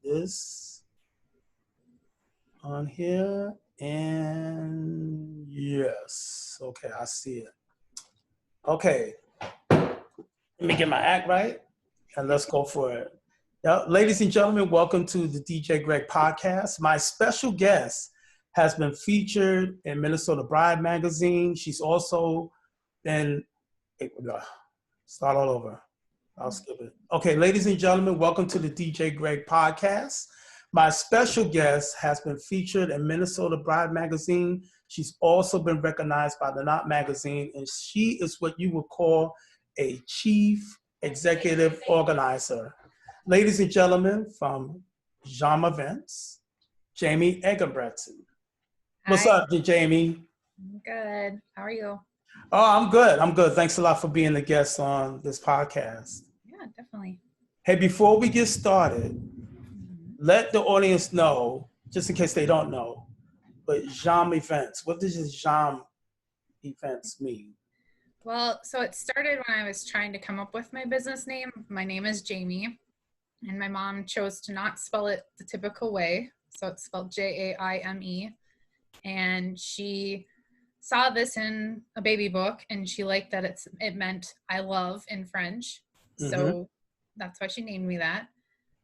this on here, and yes, okay, I see it. Okay, let me get my act right, and let's go for it. Ladies and gentlemen, welcome to the DJ Greg podcast. My special guest has been featured in Minnesota Bride magazine. She's also been, start all over. I'll skip it. Okay, ladies and gentlemen, welcome to the DJ Greg podcast. My special guest has been featured in Minnesota Bride magazine. She's also been recognized by the Knot magazine, and she is what you would call a chief executive organizer. Ladies and gentlemen, from Jam Events, Jamie Engebretson. What's up, Jamie? Good. How are you? Oh, I'm good. I'm good. Thanks a lot for being the guest on this podcast. Yeah, definitely. Hey, before we get started, let the audience know, just in case they don't know, but Jam Events. What does Jam Events mean? Well, so it started when I was trying to come up with my business name. My name is Jamie, and my mom chose to not spell it the typical way. So it's spelled Jaime. And she saw this in a baby book, and she liked that it meant I love in French. So that's why she named me that.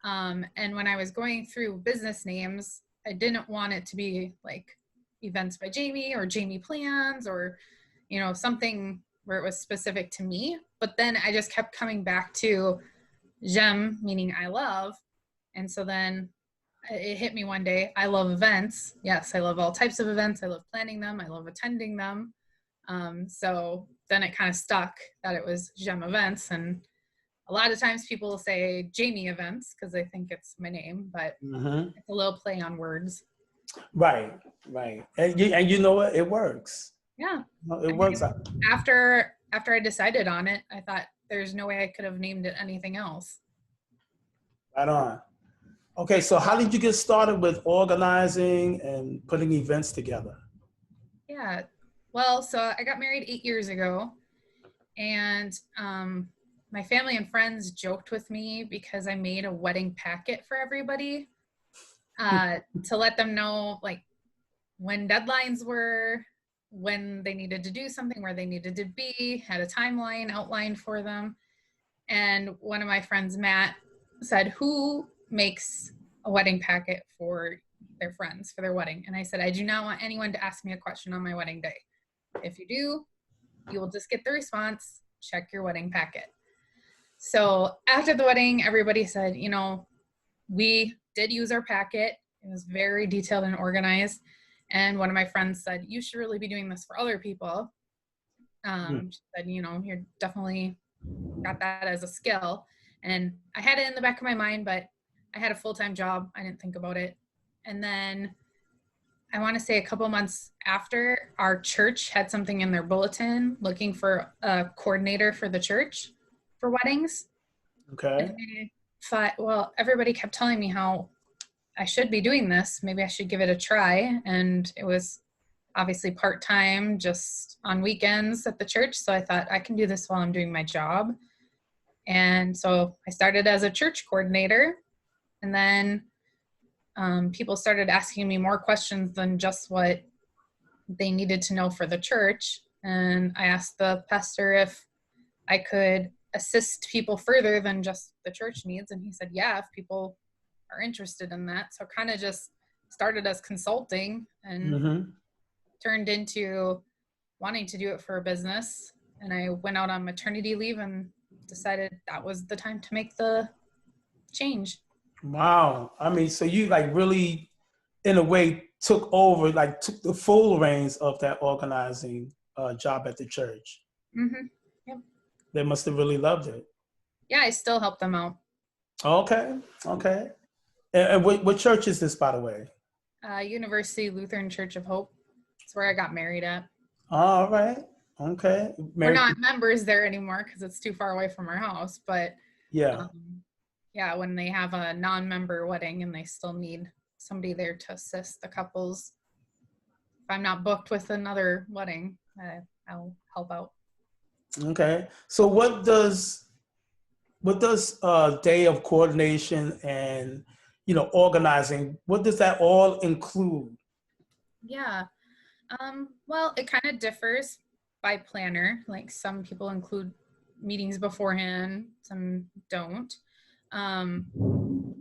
And when I was going through business names, I didn't want it to be like Events by Jamie or Jamie Plans or, something where it was specific to me. But then I just kept coming back to j'aime, meaning I love. And so then it hit me one day. I love events. Yes, I love all types of events. I love planning them. I love attending them. So then it kind of stuck that it was J'aime Events. And a lot of times people will say Jamie Events because they think it's my name, but it's a little play on words. Right. And you know what? It works. Yeah. It works. After I decided on it, I thought there's no way I could have named it anything else. Right on. Okay, so how did you get started with organizing and putting events together? Yeah, well, so I got married 8 years ago, and my family and friends joked with me because I made a wedding packet for everybody to let them know like when deadlines were, when they needed to do something, where they needed to be, had a timeline outlined for them. And one of my friends, Matt, said, who makes a wedding packet for their friends for their wedding? And I said, I do not want anyone to ask me a question on my wedding day. If you do, you will just get the response, check your wedding packet. So after the wedding, everybody said, we did use our packet. It was very detailed and organized. And one of my friends said, you should really be doing this for other people. She said, you're definitely got that as a skill. And I had it in the back of my mind, but I had a full-time job. I didn't think about it. And then I want to say a couple months after, our church had something in their bulletin looking for a coordinator for the church for weddings. Okay. And I thought, well, everybody kept telling me how I should be doing this. Maybe I should give it a try. And it was obviously part-time, just on weekends at the church. So I thought I can do this while I'm doing my job. And so I started as a church coordinator, and then people started asking me more questions than just what they needed to know for the church. And I asked the pastor if I could assist people further than just the church needs. And he said, yeah, if people are interested in that. So kind of just started as consulting and turned into wanting to do it for a business. And I went out on maternity leave and decided that was the time to make the change. Wow. I mean, so you like really, in a way, took the full reins of that organizing job at the church. Yep. They must have really loved it. Yeah, I still help them out. Okay. And what church is this, by the way? University Lutheran Church of Hope. It's where I got married at. All right. Okay. We're not members there anymore because it's too far away from our house. But yeah, when they have a non-member wedding and they still need somebody there to assist the couples, if I'm not booked with another wedding, I'll help out. Okay. So what does day of coordination and organizing, what does that all include? Yeah. Well, it kind of differs by planner. Like some people include meetings beforehand, some don't. Um,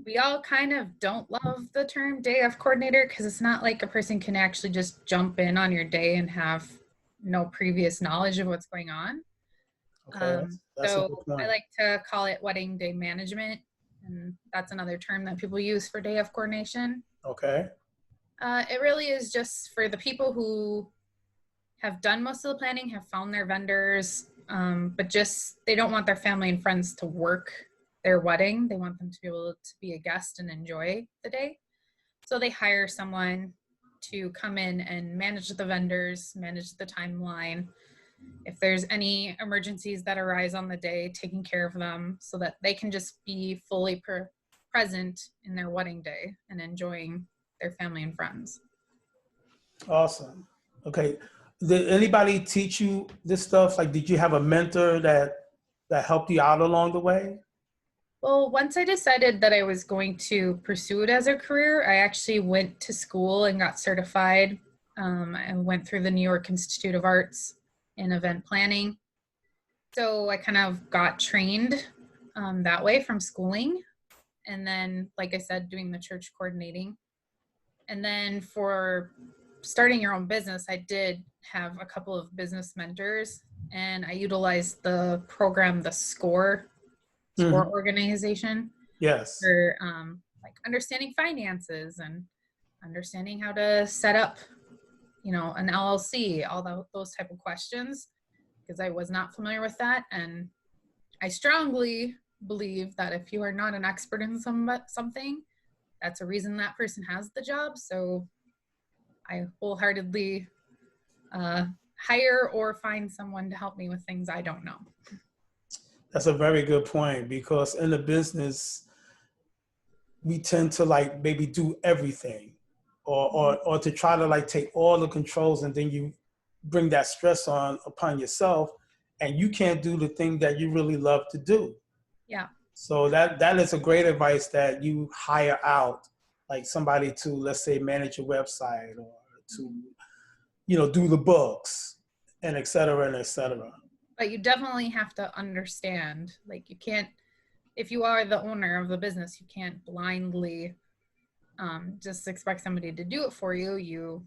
we all kind of don't love the term day of coordinator because it's not like a person can actually just jump in on your day and have no previous knowledge of what's going on. Okay, that's a So good I point. like to call it wedding day management, and that's another term that people use for day of coordination. Okay. It really is just for the people who have done most of the planning, have found their vendors, but just they don't want their family and friends to work their wedding. They want them to be able to be a guest and enjoy the day. So they hire someone to come in and manage the vendors, manage the timeline. If there's any emergencies that arise on the day, taking care of them so that they can just be fully present in their wedding day and enjoying their family and friends. Awesome. Okay. Did anybody teach you this stuff? Like, did you have a mentor that helped you out along the way? Well, once I decided that I was going to pursue it as a career, I actually went to school and got certified. I went through the New York Institute of Arts in event planning. So I kind of got trained that way from schooling. And then, like I said, doing the church coordinating. And then for starting your own business, I did have a couple of business mentors, and I utilized the program, the SCORE Hmm. organization, Yes. for like understanding finances and understanding how to set up, an LLC, all those type of questions, because I was not familiar with that. And I strongly believe that if you are not an expert in something, that's a reason that person has the job. So I wholeheartedly uh, hire or find someone to help me with things I don't know. That's a very good point because in the business, we tend to like maybe do everything or to try to like take all the controls, and then you bring that stress on upon yourself, and you can't do the thing that you really love to do. Yeah. So that is a great advice, that you hire out like somebody to, let's say, manage your website, or to do the books, and et cetera and et cetera. But you definitely have to understand, like, you can't, if you are the owner of the business, you can't blindly just expect somebody to do it for you.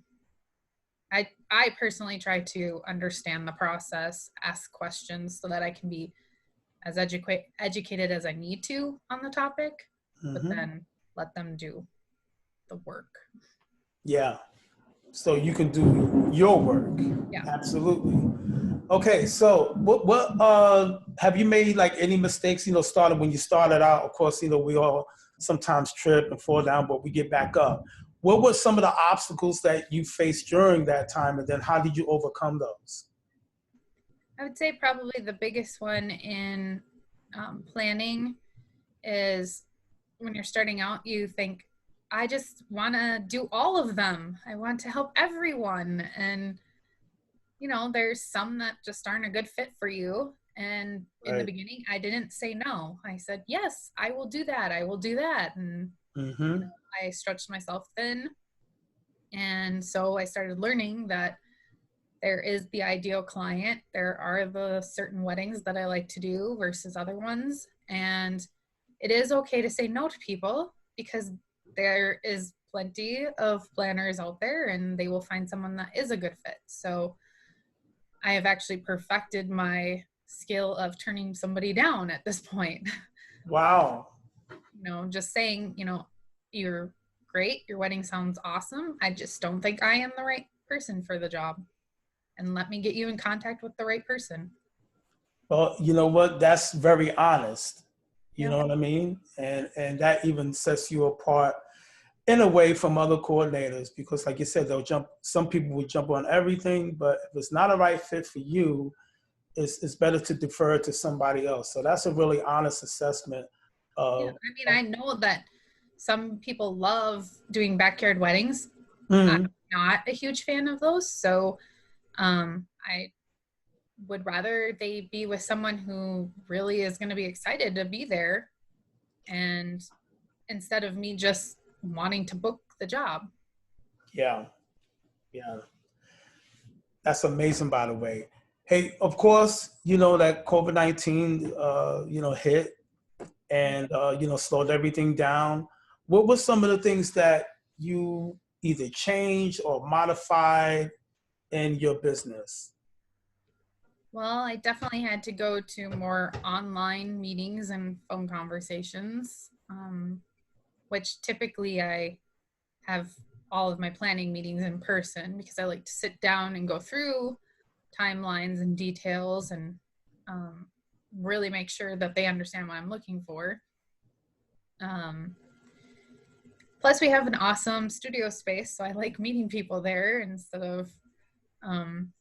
I personally try to understand the process, ask questions so that I can be as educated as I need to on the topic, but Hmm. then let them do the work. Yeah. So you can do your work. Yeah. Absolutely. Okay, so what have you made like any mistakes, started when you started out? Of course, we all sometimes trip and fall down, but we get back up. What were some of the obstacles that you faced during that time, and then how did you overcome those? I would say probably the biggest one in planning is when you're starting out, you think, I just want to do all of them. I want to help everyone. And, there's some that just aren't a good fit for you. And in the Right. beginning, I didn't say no. I said, yes, I will do that. I will do that. And, Mm-hmm. I stretched myself thin. And so I started learning that there is the ideal client. There are the certain weddings that I like to do versus other ones. And it is okay to say no to people because there is plenty of planners out there and they will find someone that is a good fit. So I have actually perfected my skill of turning somebody down at this point. Wow. Just saying, you're great, your wedding sounds awesome. I just don't think I am the right person for the job. And let me get you in contact with the right person. Well, you know what? That's very honest. You Yeah. know what I mean? And that even sets you apart in a way from other coordinators, because like you said, some people will jump on everything, but if it's not a right fit for you, it's better to defer to somebody else. So that's a really honest assessment Yeah. of, I mean, I know that some people love doing backyard weddings. I'm mm, not a huge fan of those. So I would rather they be with someone who really is going to be excited to be there. And instead of me just wanting to book the job. Yeah. Yeah. That's amazing, by the way. Hey, of course, you know that COVID-19, hit and, slowed everything down. What were some of the things that you either changed or modified in your business? Well, I definitely had to go to more online meetings and phone conversations, which typically I have all of my planning meetings in person because I like to sit down and go through timelines and details and um, really make sure that they understand what I'm looking for. Um, Plus, we have an awesome studio space, so I like meeting people there instead of, um,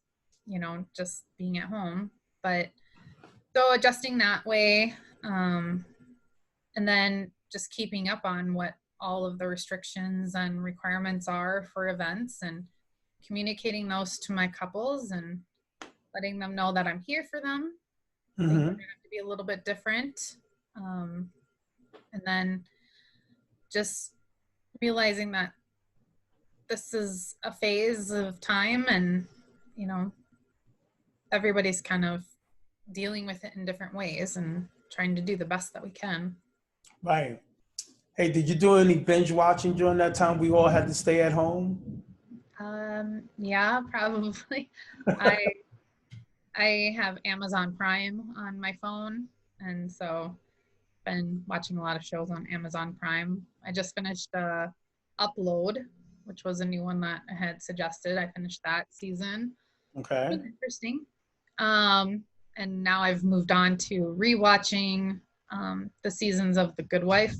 just being at home. But so adjusting that way, um, and then just keeping up on what all of the restrictions and requirements are for events and communicating those to my couples and letting them know that I'm here for them. Things are going Mm-hmm. to have to be a little bit different. Um, and then just realizing that this is a phase of time and, you know, everybody's kind of dealing with it in different ways and trying to do the best that we can. Right. Hey, did you do any binge watching during that time we all had to stay at home? Yeah, probably. I I have Amazon Prime on my phone, and so been watching a lot of shows on Amazon Prime. I just finished Upload, which was a new one that I had suggested. I finished that season. It Okay. was interesting. And now I've moved on to rewatching the seasons of The Good Wife.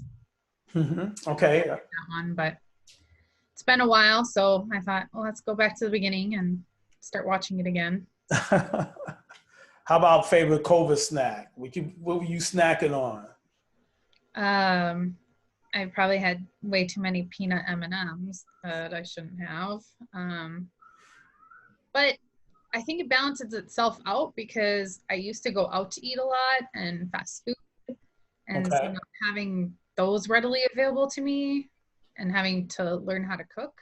Mm-hmm. Okay. That one, but it's been a while, so I thought, well, let's go back to the beginning and start watching it again. How about favorite COVID snack? What were you snacking on? Um, I probably had way too many peanut M&Ms that I shouldn't have. Um, but I think it balances itself out because I used to go out to eat a lot and fast food. And so Okay. not having those readily available to me and having to learn how to cook.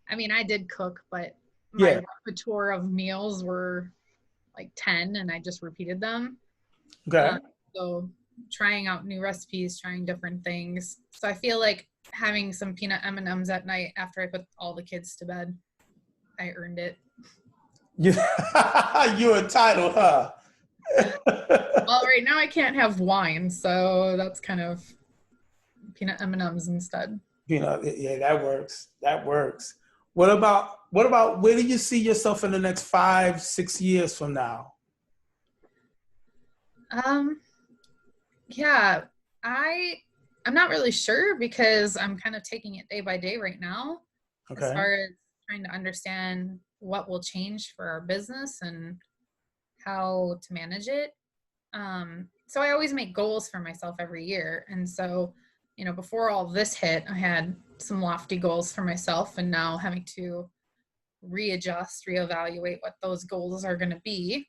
I mean, I did cook, but my Yeah. repertoire of meals were like 10 and I just repeated them. Okay. Uh, so trying out new recipes, trying different things. So I feel like having some peanut M&Ms at night after I put all the kids to bed, I earned it. You, you're entitled, huh? Well, right now I can't have wine, so that's kind of peanut M&Ms instead. Yeah, that works. That works. What about where do you see yourself in the next 5, 6 years from now? Um, yeah, I I'm not really sure because I'm kind of taking it day by day right now as Okay. far as trying to understand what will change for our business and how to manage it. So I always make goals for myself every year. And so, before all this hit, I had some lofty goals for myself, and now having to readjust, reevaluate what those goals are going to be,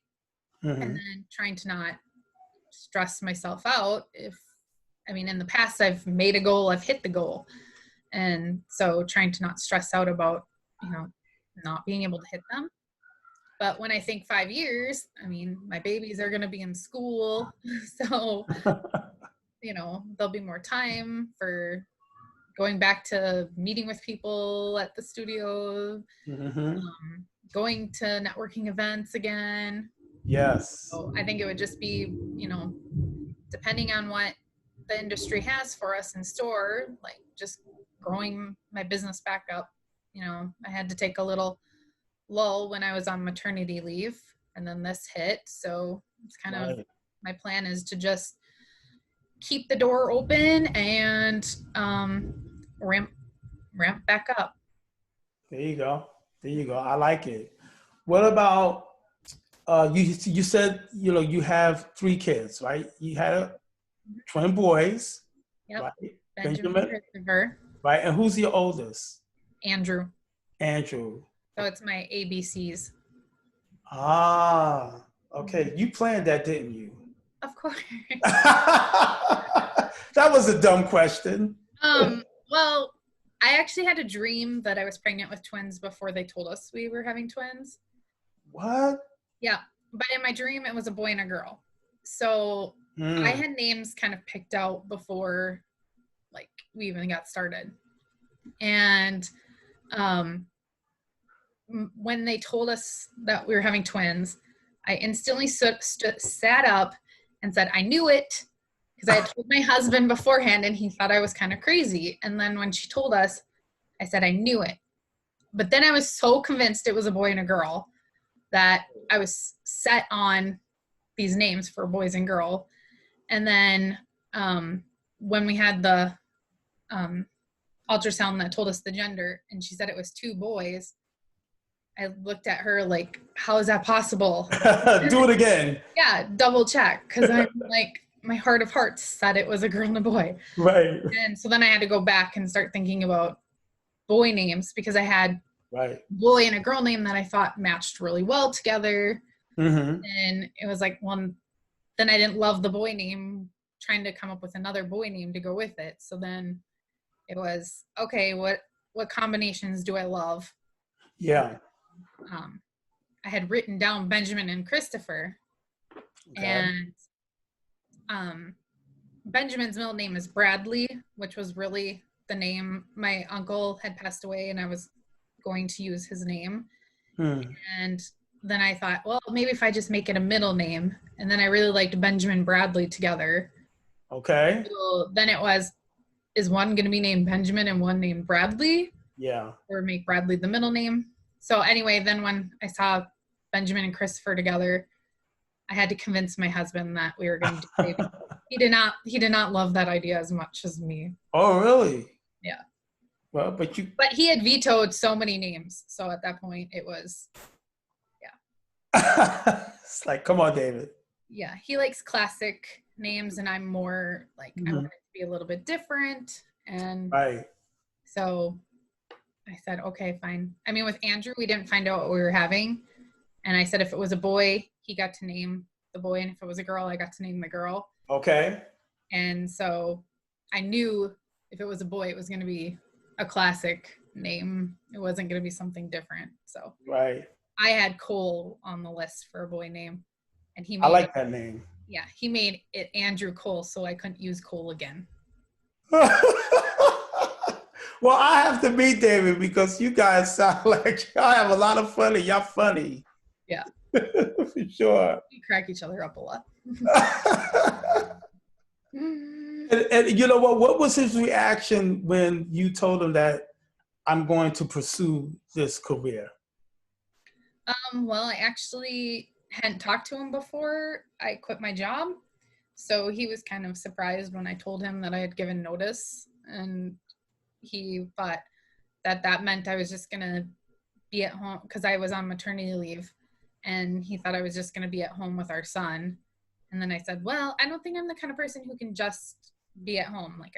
and Hmm. then trying to not stress myself out. In the past, I've made a goal, I've hit the goal. And so trying to not stress out about, you know, not being able to hit them. But when I think 5 years, my babies are going to be in school. So, there'll be more time for going back to meeting with people at the studio, Hmm. going to networking events again. Yes. So I think it would just be, depending on what the industry has for us in store, like just growing my business back up. I had to take a little lull when I was on maternity leave and then this hit. So it's kind of Right. my plan is to just keep the door open and ramp back up. There you go. There you go. I like it. What about you said you have 3 kids, right? You had twin boys, Yep. right? Benjamin Benjamin, Christopher, right? And who's your oldest? Andrew. Andrew. So it's my ABCs. Ah, Mhm. okay. You planned that, didn't you? Of course. That was a dumb question. Well, I actually had a dream that I was pregnant with twins before they told us we were having twins. What? Yeah. But in my dream, it was a boy and a girl. So I had names kind of picked out before like we even got started. And when they told us that we were having twins, I instantly sat up and said, I knew it, because I had told my husband beforehand and he thought I was kind of crazy. And then when she told us, I said, I knew it. But then I was so convinced it was a boy and a girl that I was set on these names for boys and girl. And then when we had the ultrasound that told us the gender and she said it was 2 boys, I looked at her like, how is that possible? Do it again. Yeah, double check, because I'm like, my heart of hearts said it was a girl and a boy. Right. And so then I had to go back and start thinking about boy names, because I had right. boy and a girl name that I thought matched really well together. Mm-hmm. And it was like, well, then I didn't love the boy name, trying to come up with another boy name to go with it. So then it was, okay, what combinations do I love? Yeah. I had written down Benjamin and Christopher. Okay. And Benjamin's middle name is Bradley, which was really the name. My uncle had passed away and I was going to use his name. And then I thought, well, maybe if I just make it a middle name. And then I really liked Benjamin Bradley together. Okay. So then it was, is one going to be named Benjamin and one named Bradley? Yeah. Or make Bradley the middle name? So anyway, then when I saw Benjamin and Christopher together, I had to convince my husband that we were going to do baby. He did not love that idea as much as me. Oh, really? Yeah. Well, but he had vetoed so many names. So at that point it was, yeah. It's like, come on, David. Yeah. He likes classic names and I'm more like, I want it to be a little bit different. And right. So I said, okay, fine. I mean, with Andrew, we didn't find out what we were having. And I said, if it was a boy, he got to name the boy. And if it was a girl, I got to name the girl. Okay. And so I knew if it was a boy, it was going to be a classic name. It wasn't going to be something different. So right. I had Cole on the list for a boy name. And he made I like that name. Yeah, he made it Andrew Cole, so I couldn't use Cole again. Well, I have to meet David because you guys sound like y'all have a lot of fun and y'all funny. Yeah. For sure. We crack each other up a lot. and you know what was his reaction when you told him that I'm going to pursue this career? Well, I actually hadn't talked to him before I quit my job. So he was kind of surprised when I told him that I had given notice, and he thought that meant I was just going to be at home because I was on maternity leave, and he thought I was just going to be at home with our son. And then I said, well, I don't think I'm the kind of person who can just be at home. Like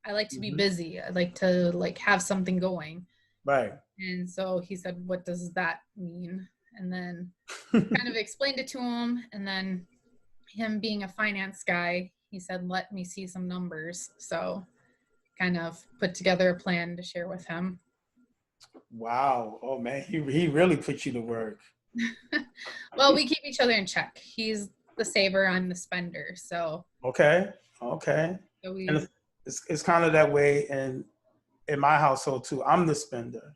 I like to be busy. I like to like have something going. Right. And so he said, what does that mean? And then kind of explained it to him. And then him being a finance guy, he said, let me see some numbers. So kind of put together a plan to share with him. Wow. Oh man, he really put you to work. Well, we keep each other in check. He's the saver, I'm the spender. So okay. So and it's kind of that way in my household too. I'm the spender.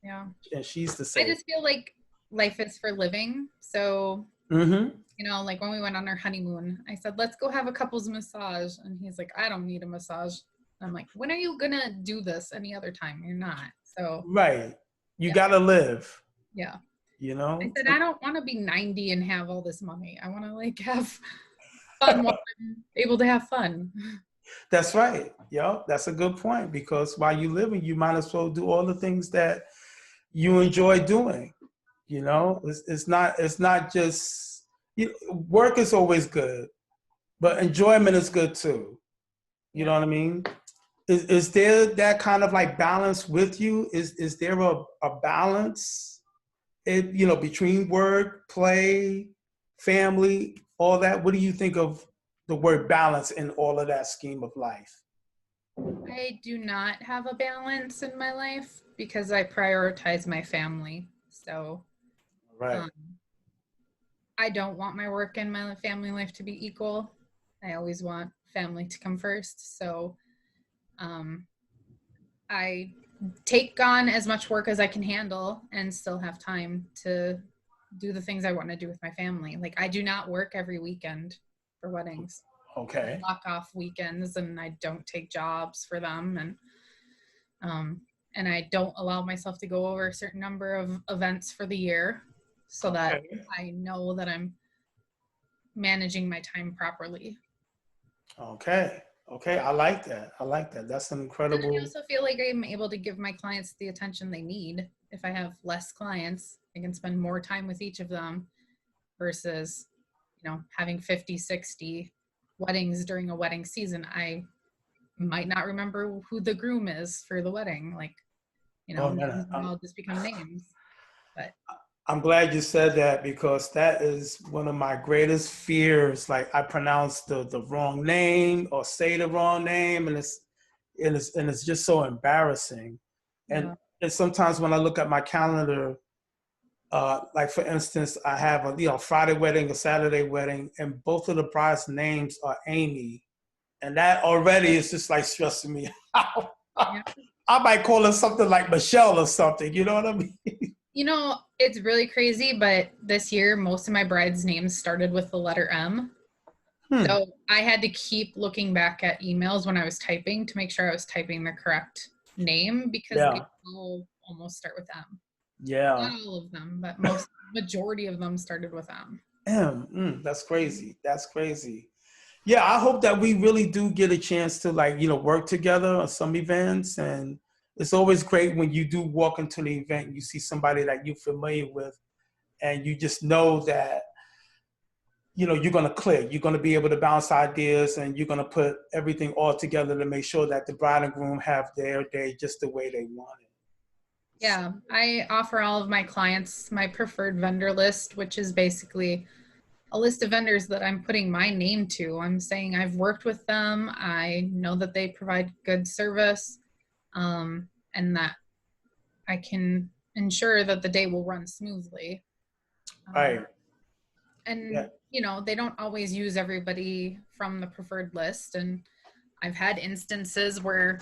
Yeah. And she's the saver. I just feel like life is for living. So you know, like when we went on our honeymoon, I said, let's go have a couple's massage. And he's like, I don't need a massage. I'm like, when are you gonna do this any other time? You're not. So right. You gotta live. Yeah. You know? I said, I don't want to be 90 and have all this money. I want to like have fun while I'm able to have fun. That's right. Yeah, that's a good point, because while you're living, you might as well do all the things that you enjoy doing. You know, it's not just work is always good, but enjoyment is good too. You know what I mean? Is there that kind of like balance with you? Is there a balance? Between work, play, family, all that. What do you think of the word balance in all of that scheme of life? I do not have a balance in my life because I prioritize my family. So Right. um, I don't want my work and my family life to be equal. I always want family to come first. So um, I take on as much work as I can handle and still have time to do the things I want to do with my family. Like I do not work every weekend for weddings. I Okay. block off weekends and I don't take jobs for them, um, and I don't allow myself to go over a certain number of events for the year so that Okay. I know that I'm managing my time properly. Okay. Okay. I like that. I like that. That's an And I incredible. also feel like I'm able to give my clients the attention they need. If I have less clients, I can spend more time with each of them versus, having 50, 60 weddings during a wedding season. I might not remember who the groom is for the wedding. Like, Oh names man, will all just become names. But I'm glad you said that because that is one of my greatest fears. Like I pronounce the wrong name or say the wrong name, and it's just so embarrassing. And yeah. and sometimes when I look at my calendar, like for instance, I have a Friday wedding, a Saturday wedding, and both of the brides' names are Amy, and that already is just like stressing me out. Yeah. I might call her something like Michelle or something. You know what I mean? It's really crazy, but this year most of my brides' names started with the letter M. Hmm. So I had to keep looking back at emails when I was typing to make sure I was typing the correct name because they Yeah. all almost start with M. Yeah. Not all of them, but most majority of them started with M. That's crazy. That's crazy. Yeah, I hope that we really do get a chance to work together on some events. And it's always great when you do walk into the event, and you see somebody that you're familiar with, and you just know that, you're going to click. You're going to be able to bounce ideas, and you're going to put everything all together to make sure that the bride and groom have their day just the way they want it. Yeah, I offer all of my clients my preferred vendor list, which is basically a list of vendors that I'm putting my name to. I'm saying I've worked with them. I know that they provide good service, and that I can ensure that the day will run smoothly. Um, Right. Yeah. and, they don't always use everybody from the preferred list. And I've had instances where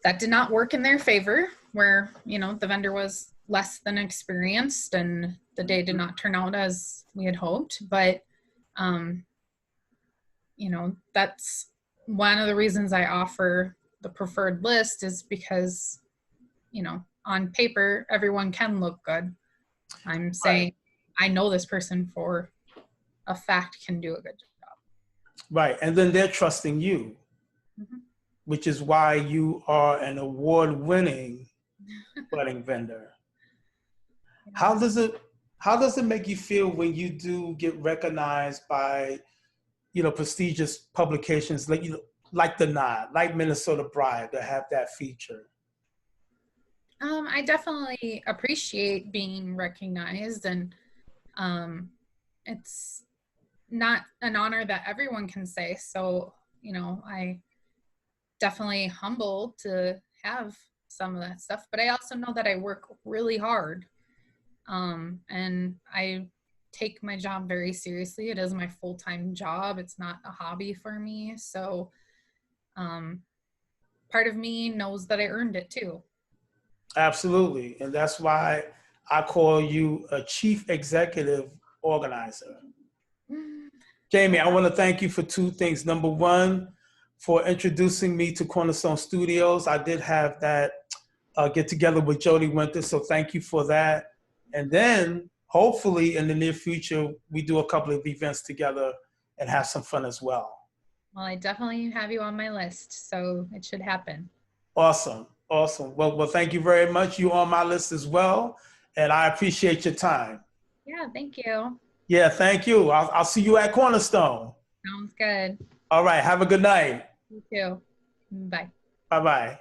that did not work in their favor, where, the vendor was less than experienced and the day did not turn out as we had hoped. But, um, that's one of the reasons I offer the preferred list is because, on paper, everyone can look good. I'm Right. saying I know this person for a fact can do a good job. Right. And then they're trusting you, Mm-hmm. which is why you are an award-winning wedding vendor. Yeah. How does it how does it make you feel when you do get recognized by, prestigious publications like the Nod, like Minnesota Bride to have that feature? I definitely appreciate being recognized, and it's not an honor that everyone can say. So, I definitely humbled to have some of that stuff, but I also know that I work really hard. And I take my job very seriously. It is my full-time job. It's not a hobby for me. So, um, part of me knows that I earned it too. Absolutely. And that's why I call you a chief executive organizer. Jamie, I want to thank you for two things. Number one, for introducing me to Cornerstone Studios. I did have that get together with Jody Winter, so thank you for that. And then hopefully in the near future, we do a couple of events together and have some fun as well. Well, I definitely have you on my list, so it should happen. Awesome. Awesome. Well, thank you very much. You on my list as well. And I appreciate your time. Yeah, thank you. Yeah, thank you. I'll see you at Cornerstone. Sounds good. All right. Have a good night. You too. Bye. Bye-bye.